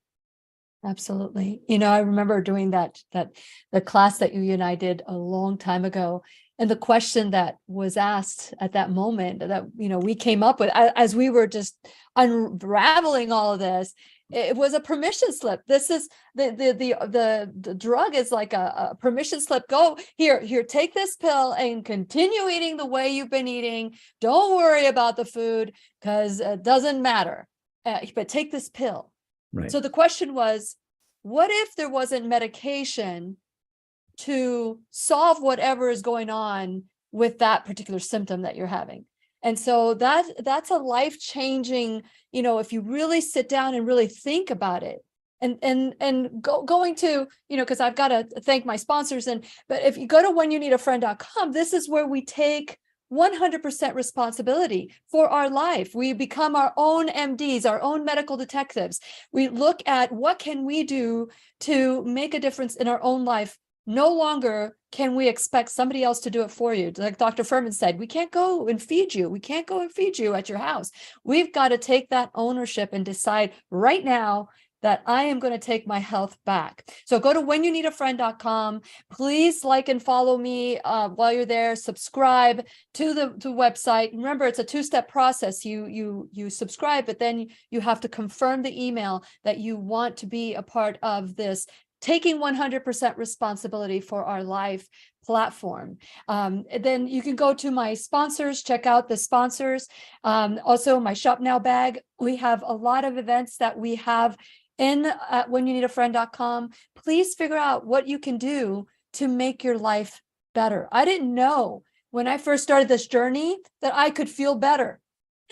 Absolutely. I remember doing the class that you and I did a long time ago. And the question that was asked at that moment that, we came up with as we were just unraveling all of this, it was a permission slip. This is the drug is like a permission slip. Go here, take this pill and continue eating the way you've been eating. Don't worry about the food because it doesn't matter. But take this pill. Right. So the question was, what if there wasn't medication to solve whatever is going on with that particular symptom that you're having? And so that's a life-changing, if you really sit down and really think about it, and going to, because I've got to thank my sponsors, but if you go to whenyouneedafriend.com, this is where we take 100% responsibility for our life. We become our own MDs, our own medical detectives. We look at what can we do to make a difference in our own life. No longer can we expect somebody else to do it for you. Like Dr. Fuhrman said, we can't go and feed you. We can't go and feed you at your house. We've got to take that ownership and decide right now, that I am going to take my health back. So go to whenyouneedafriend.com. Please like and follow me while you're there. Subscribe to the website. Remember, it's a two-step process. You subscribe, but then you have to confirm the email that you want to be a part of this taking 100% responsibility for our life platform. Then you can go to my sponsors, check out the sponsors. Also, my Shop Now bag. We have a lot of events that we have in at whenyouneedafriend.com. Please figure out what you can do to make your life better. I didn't know when I first started this journey that I could feel better.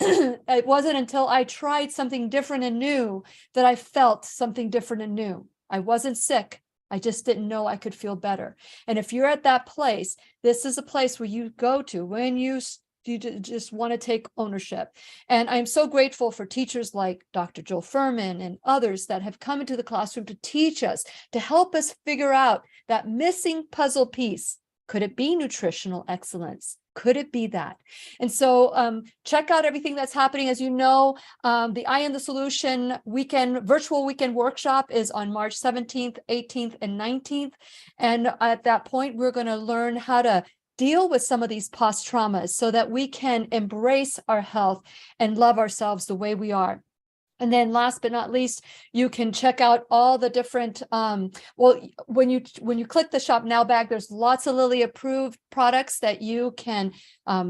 It wasn't until I tried something different and new that I felt something different and new. I wasn't sick. I just didn't know I could feel better. And if you're at that place, this is a place where you go to when you just want to take ownership. And I'm so grateful for teachers like Dr. Joel Fuhrman and others that have come into the classroom to teach us, to help us figure out that missing puzzle piece. Could it be nutritional excellence? Could it be that? And so check out everything that's happening. As you know, the I Am the Solution virtual weekend workshop is on March 17th, 18th, and 19th. And at that point, we're going to learn how to deal with some of these past traumas so that we can embrace our health and love ourselves the way we are. And then last but not least, you can check out all the different, when you click the Shop Now bag, there's lots of Lilly approved products that you can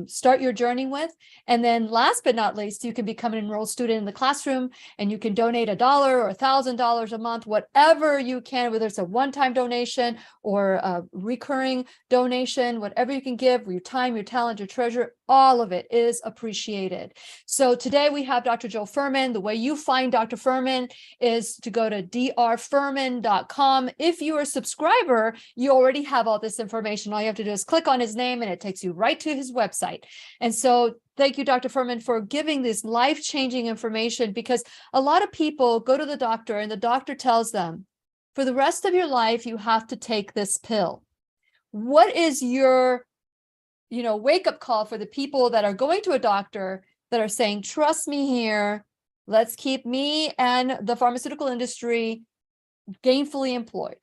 start your journey with. And then last but not least, you can become an enrolled student in the classroom, and you can donate $1 or $1,000 a month, whatever you can, whether it's a one-time donation or a recurring donation, whatever you can give, your time, your talent, your treasure, all of it is appreciated. So today we have Dr. Joel Fuhrman. The way you find Dr. Fuhrman is to go to drfuhrman.com. If you are a subscriber, you already have all this information. All you have to do is click on his name and it takes you right to his website. And so thank you, Dr. Fuhrman, for giving this life-changing information, because a lot of people go to the doctor and the doctor tells them, for the rest of your life, you have to take this pill. What is your wake-up call for the people that are going to a doctor that are saying, trust me here, let's keep me and the pharmaceutical industry gainfully employed?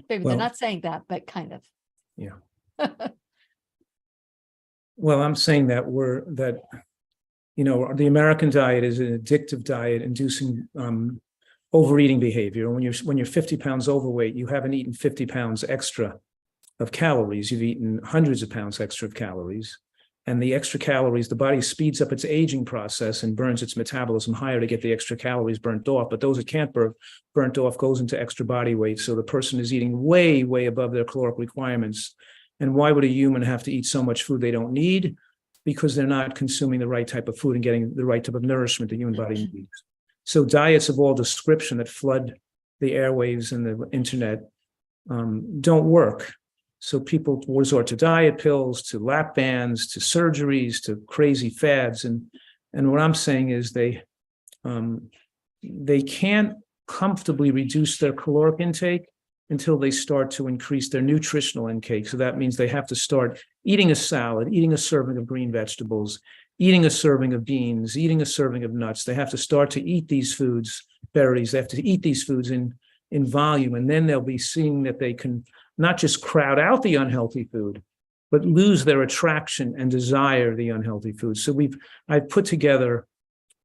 Maybe they're not saying that, but kind of. Yeah. Well, I'm saying that the American diet is an addictive diet inducing overeating behavior. When you're 50 pounds overweight, you haven't eaten 50 pounds extra of calories. You've eaten hundreds of pounds extra of calories. And the extra calories, the body speeds up its aging process and burns its metabolism higher to get the extra calories burnt off. But those that can't burnt off goes into extra body weight. So the person is eating way, way above their caloric requirements. And why would a human have to eat so much food they don't need? Because they're not consuming the right type of food and getting the right type of nourishment the human body needs. So diets of all description that flood the airwaves and the internet don't work. So people resort to diet pills, to lap bands, to surgeries, to crazy fads. And what I'm saying is they can't comfortably reduce their caloric intake until they start to increase their nutritional intake. So that means they have to start eating a salad, eating a serving of green vegetables, eating a serving of beans, eating a serving of nuts. They have to start to eat these foods, berries. They have to eat these foods in volume. And then they'll be seeing that they can not just crowd out the unhealthy food, but lose their attraction and desire the unhealthy food. So I've put together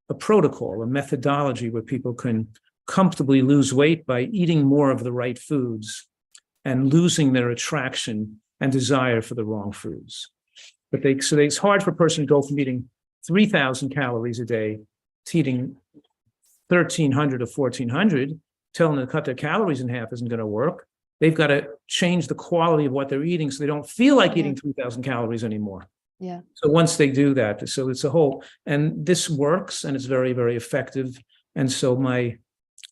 a protocol, a methodology where people can comfortably lose weight by eating more of the right foods and losing their attraction and desire for the wrong foods. But it's hard for a person to go from eating 3,000 calories a day to eating 1,300 or 1,400. Telling them to cut their calories in half isn't going to work. They've got to change the quality of what they're eating so they don't feel like eating 3,000 calories anymore. Yeah. So once they do that, so it's a whole, and this works and it's very, very effective. And so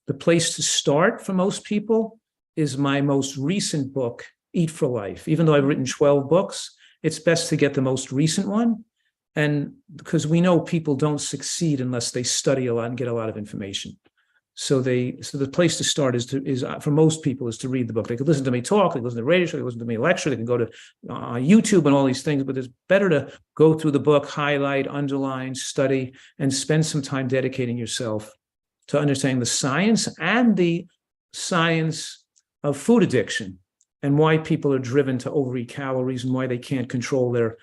the place to start for most people is my most recent book, Eat for Life. Even though I've written 12 books, it's best to get the most recent one. And because we know people don't succeed unless they study a lot and get a lot of information. So the place to start is for most people is to read the book. They could listen to me talk, they can listen to the radio show, they can listen to me lecture, they can go to YouTube and all these things, but it's better to go through the book, highlight, underline, study, and spend some time dedicating yourself to understanding the science and the science of food addiction and why people are driven to overeat calories and why they can't control their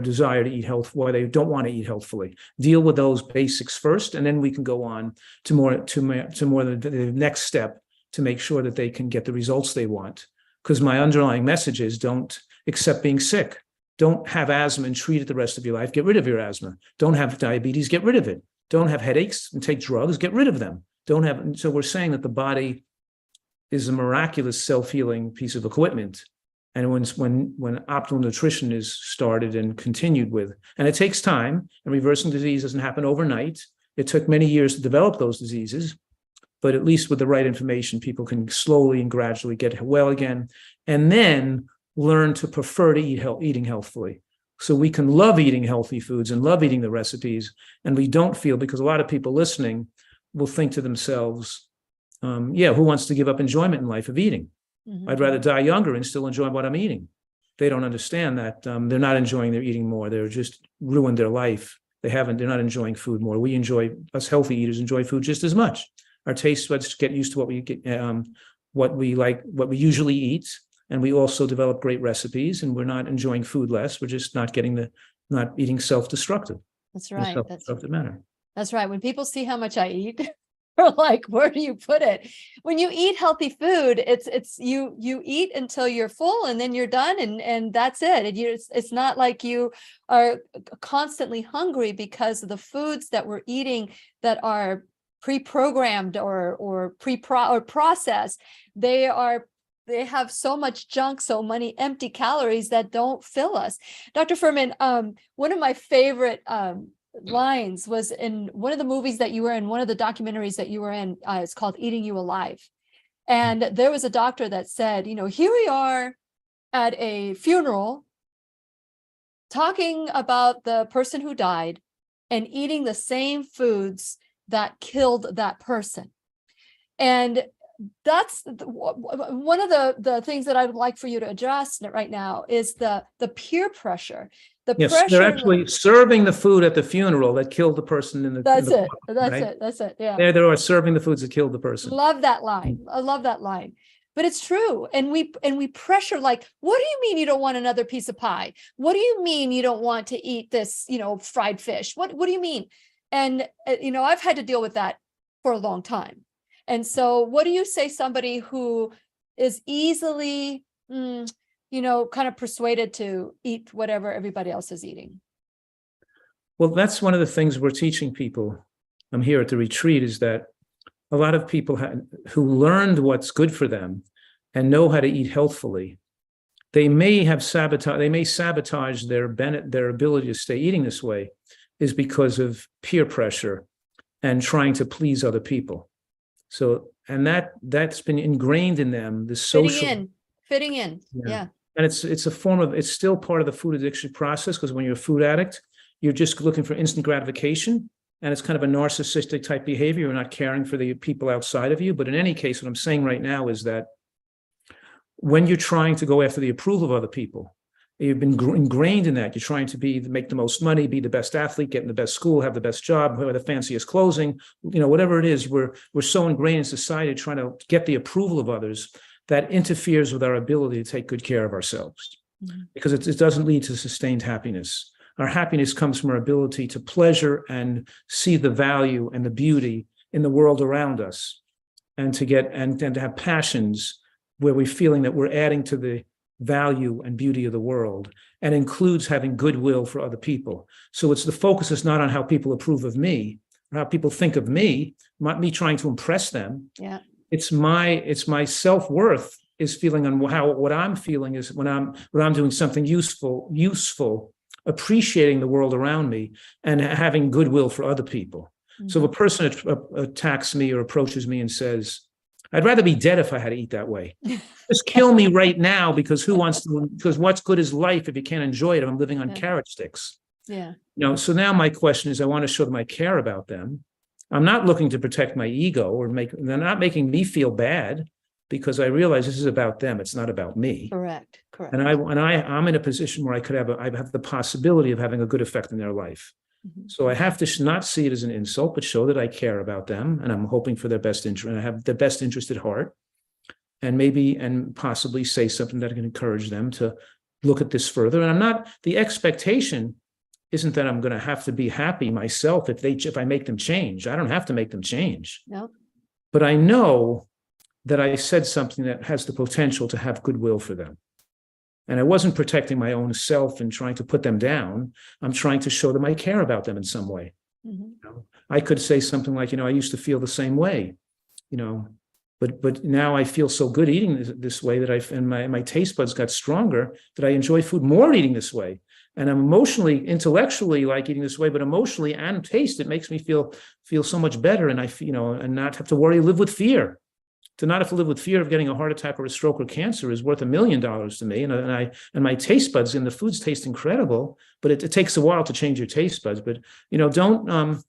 desire to eat health, why they don't want to eat healthfully. Deal with those basics first, and then we can go on to more the next step to make sure that they can get the results they want. Because my underlying message is don't accept being sick. Don't have asthma and treat it the rest of your life. Get rid of your asthma. Don't have diabetes. Get rid of it. Don't have headaches and take drugs. Get rid of them. So we're saying that the body is a miraculous self-healing piece of equipment. And when optimal nutrition is started and continued with, and it takes time, and reversing disease doesn't happen overnight. It took many years to develop those diseases, but at least with the right information, people can slowly and gradually get well again, and then learn to prefer to eating healthfully. So we can love eating healthy foods and love eating the recipes, and we don't feel, because a lot of people listening will think to themselves, who wants to give up enjoyment in life of eating? Mm-hmm. I'd rather die younger and still enjoy what I'm eating. They don't understand that they're not enjoying their eating more. They're just ruined their life. They're not enjoying food more. Us healthy eaters enjoy food just as much. Our taste buds get used to what we get, what we like, what we usually eat. And we also develop great recipes, and we're not enjoying food less. We're just not eating self-destructive. That's right. Self-destructive manner. That's right. When people see how much I eat, they're like, where do you put it? When you eat healthy food, it's you eat until you're full and then you're done, and that's it. And it's not like you are constantly hungry because of the foods that we're eating that are pre-programmed or processed. They have so much junk, so many empty calories that don't fill us. Dr. Fuhrman, one of my favorite lines was in one of the movies that you were in, one of the documentaries that you were in. It's called Eating You Alive. And there was a doctor that said, here we are at a funeral talking about the person who died and eating the same foods that killed that person. And that's one of the things that I would like for you to address right now is the peer pressure. Pressure they're actually serving the food at the funeral that killed the person in the. That's in the it. park, That's right? it. That's it. Yeah. They are serving the foods that killed the person. Love that line. I love that line. But it's true. And we pressure, like, what do you mean you don't want another piece of pie? What do you mean you don't want to eat this, fried fish? What do you mean? And I've had to deal with that for a long time. And so what do you say somebody who is easily, kind of persuaded to eat whatever everybody else is eating? Well, that's one of the things we're teaching people here at the retreat, is that a lot of people who learned what's good for them and know how to eat healthfully, they may sabotage their ability to stay eating this way, is because of peer pressure and trying to please other people. So, and that's been ingrained in them, the social fitting in. Yeah. And it's still part of the food addiction process, because when you're a food addict, you're just looking for instant gratification, and it's kind of a narcissistic type behavior. You're not caring for the people outside of you. But in any case, what I'm saying right now is that when you're trying to go after the approval of other people, you've been ingrained in that. You're trying to make the most money, be the best athlete, get in the best school, have the best job, have the fanciest clothing, whatever it is. We're so ingrained in society trying to get the approval of others that interferes with our ability to take good care of ourselves, because it doesn't lead to sustained happiness. Our happiness comes from our ability to pleasure and see the value and the beauty in the world around us, and to have passions where we're feeling that we're adding to the value and beauty of the world, and includes having goodwill for other people. So the focus is not on how people approve of me, or how people think of me, not me trying to impress them. Yeah. It's my self-worth is feeling on what I'm feeling is when I'm doing something useful, appreciating the world around me and having goodwill for other people. Mm-hmm. So if a person attacks me or approaches me and says, I'd rather be dead if I had to eat that way. Just kill me right now, because because what's good is life if you can't enjoy it if I'm living on carrot sticks. Yeah. So now my question is, I want to show them I care about them. I'm not looking to protect my ego they're not making me feel bad, because I realize this is about them. It's not about me. Correct. And I'm in a position where I have the possibility of having a good effect in their life. Mhm. So I have to not see it as an insult, but show that I care about them and I'm hoping for their best interest and I have their best interest at heart. And maybe and possibly say something that can encourage them to look at this further. And the expectation isn't that I'm going to have to be happy myself if I make them change. I don't have to make them change. No. But I know that I said something that has the potential to have goodwill for them. And I wasn't protecting my own self and trying to put them down. I'm trying to show them I care about them in some way. Mhm. I could say something like, I used to feel the same way, but now I feel so good eating this way that my taste buds got stronger that I enjoy food more eating this way. And I'm emotionally, intellectually like eating this way, but emotionally and taste, it makes me feel so much better. And and not have to worry, live with fear. To not have to live with fear of getting a heart attack or a stroke or cancer is worth $1 million to me. And my taste buds and the foods taste incredible, but it takes a while to change your taste buds. But, don't,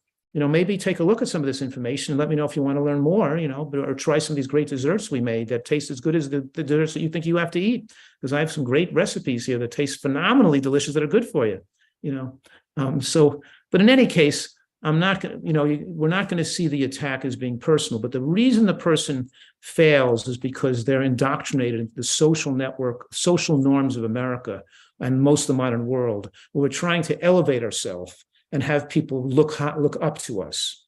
maybe take a look at some of this information and let me know if you want to learn more, or try some of these great desserts we made that taste as good as the desserts that you think you have to eat. Because I have some great recipes here that taste phenomenally delicious that are good for you, but in any case, I'm not going to, we're not going to see the attack as being personal, but the reason the person fails is because they're indoctrinated into the social network, social norms of America and most of the modern world, where we're trying to elevate ourselves and have people look up to us.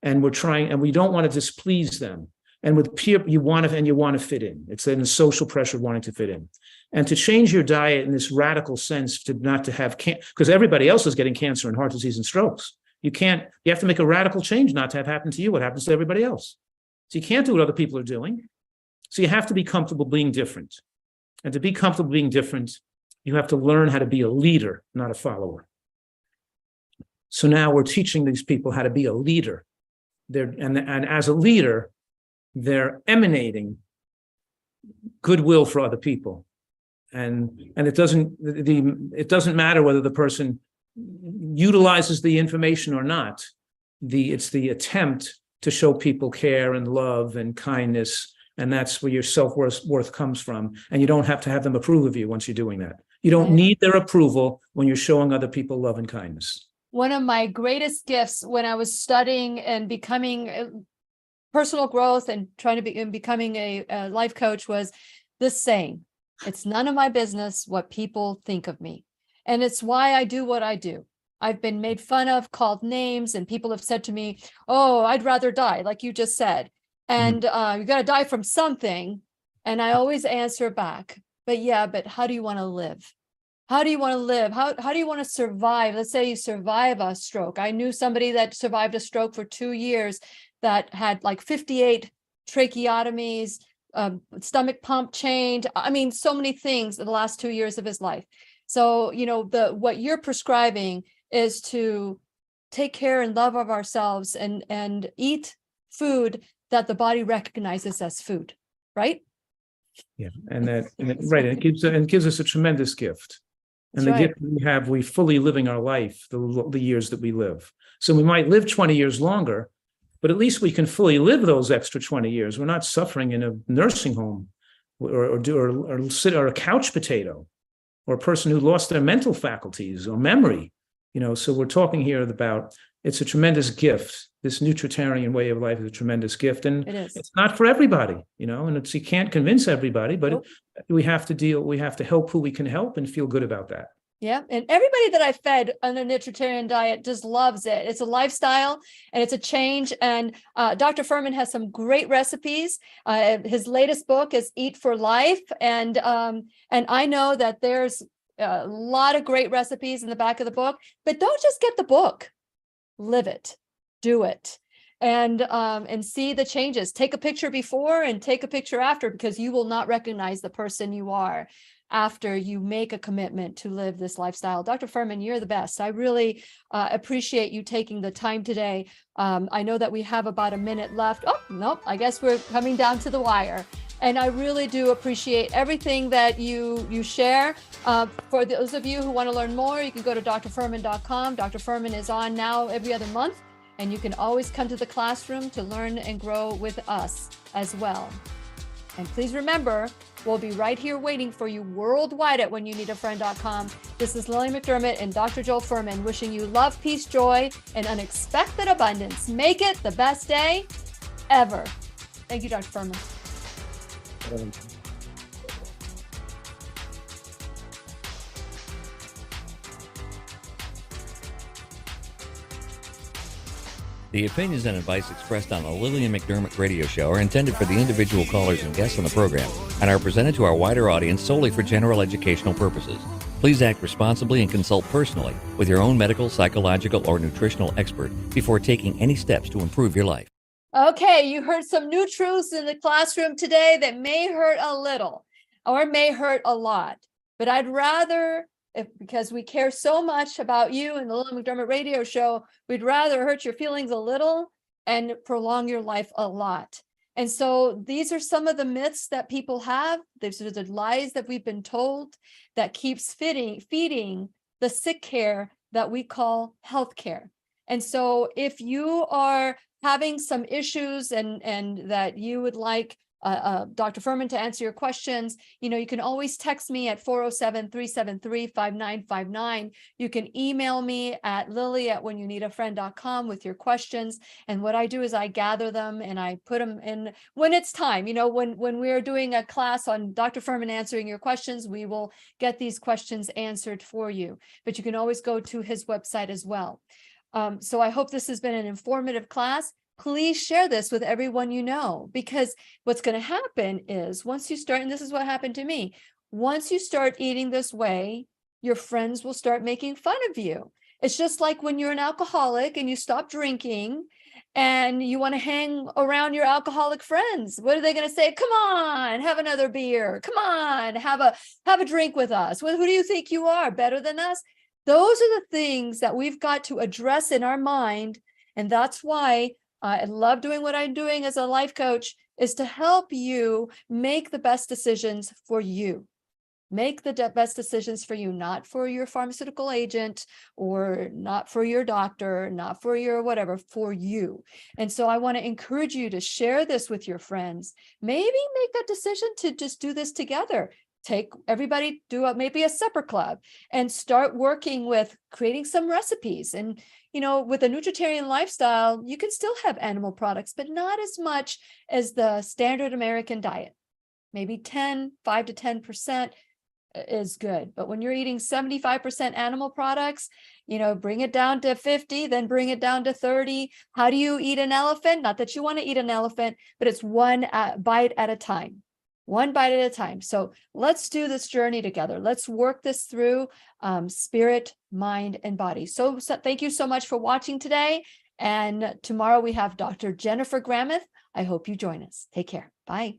And we don't want to displease them. And with peer, you want to fit in. It's in the social pressure of wanting to fit in. And to change your diet in this radical sense not to have cancer, because everybody else is getting cancer and heart disease and strokes. You have to make a radical change not to have happen to you what happens to everybody else. So you can't do what other people are doing. So you have to be comfortable being different. And to be comfortable being different, you have to learn how to be a leader, not a follower. So now we're teaching these people how to be a leader. And as a leader, they're emanating goodwill for other people. And it doesn't matter whether the person utilizes the information or not. It's the attempt to show people care and love and kindness, and that's where your self-worth comes from. And you don't have to have them approve of you once you're doing that. You don't need their approval when you're showing other people love and kindness. One of my greatest gifts when I was studying and becoming personal growth and becoming a life coach was this saying: "It's none of my business what people think of me." And it's why I do what I do. I've been made fun of, called names, and people have said to me, "Oh, I'd rather die," like you just said. And you got to die from something. And I always answer back, but how do you want to live? How do you want to live? How do you want to survive? Let's say you survive a stroke. I knew somebody that survived a stroke for 2 years that had like 58 tracheotomies, stomach pump changed. I mean, so many things in the last 2 years of his life. So, what you're prescribing is to take care and love of ourselves and eat food that the body recognizes as food, right? Yeah, it gives us a tremendous gift. And That's the right. gift we fully living our life, the years that we live. So we might live 20 years longer, but at least we can fully live those extra 20 years. We're not suffering in a nursing home or a couch potato, or a person who lost their mental faculties or memory. So we're talking here about, it's a tremendous gift. This Nutritarian way of life is a tremendous gift. And It is. it's not for everybody, and you can't convince everybody, but Nope. we have to help who we can help and feel good about that. Yeah. And everybody that I fed on a Nutritarian diet just loves it. It's a lifestyle and it's a change. And Dr. Fuhrman has some great recipes. His latest book is Eat for Life. And I know that there's a lot of great recipes in the back of the book, but don't just get the book, live it, do it. And see the changes. Take a picture before and take a picture after, because you will not recognize the person you are after you make a commitment to live this lifestyle. Dr. Fuhrman, you're the best. I really appreciate you taking the time today. I know that we have about a minute left. Oh, no, I guess we're coming down to the wire. And I really do appreciate everything that you share. For those of you who want to learn more, you can go to drfuhrman.com. Dr. Fuhrman is on now every other month, and you can always come to the classroom to learn and grow with us as well. And please remember, we'll be right here waiting for you worldwide at whenyounneedafriend.com. This is Lillian McDermott and Dr. Joel Fuhrman wishing you love, peace, joy, and unexpected abundance. Make it the best day ever. Thank you, Dr. Fuhrman. The opinions and advice expressed on the Lillian McDermott radio show are intended for the individual callers and guests on the program and are presented to our wider audience solely for general educational purposes. Please act responsibly and consult personally with your own medical, psychological, or nutritional expert before taking any steps to improve your life. Okay, you heard some new truths in the classroom today that may hurt a little or may hurt a lot, but I'd rather, because we care so much about you and the Lillian McDermott radio show, we'd rather hurt your feelings a little and prolong your life a lot. And so these are some of the myths that people have. These are the lies that we've been told that keeps feeding the sick care that we call healthcare. And so if you are having some issues and that you would like Dr. Fuhrman to answer your questions, you can always text me at 407-373-5959. You can email me at lily@whenyounneedafriend.com with your questions. And what I do is I gather them and I put them in when it's time. When we're doing a class on Dr. Fuhrman answering your questions, we will get these questions answered for you. But you can always go to his website as well. So I hope this has been an informative class. Please share this with everyone you know, because what's going to happen is once you start, and this is what happened to me, once you start eating this way, your friends will start making fun of you. It's just like when you're an alcoholic and you stop drinking and you want to hang around your alcoholic friends. What are they going to say? Come on, have another beer. Come on, have a drink with us. Well, who do you think you are? Better than us? Those are the things that we've got to address in our mind. And that's why I love doing what I'm doing as a life coach, is to help you make the best decisions for you. Make the best decisions for you, not for your pharmaceutical agent or not for your doctor, not for your whatever, for you. And so I want to encourage you to share this with your friends. Maybe make that decision to just do this together. Take everybody, do maybe a supper club and start working with creating some recipes. And, with a Nutritarian lifestyle, you can still have animal products, but not as much as the standard American diet. Maybe 5 to 10% is good. But when you're eating 75% animal products, bring it down to 50, then bring it down to 30. How do you eat an elephant? Not that you want to eat an elephant, but it's one bite at a time. One bite at a time. So let's do this journey together. Let's work this through spirit, mind, and body. So thank you so much for watching today. And tomorrow we have Dr. Jennifer Gramuth. I hope you join us. Take care. Bye.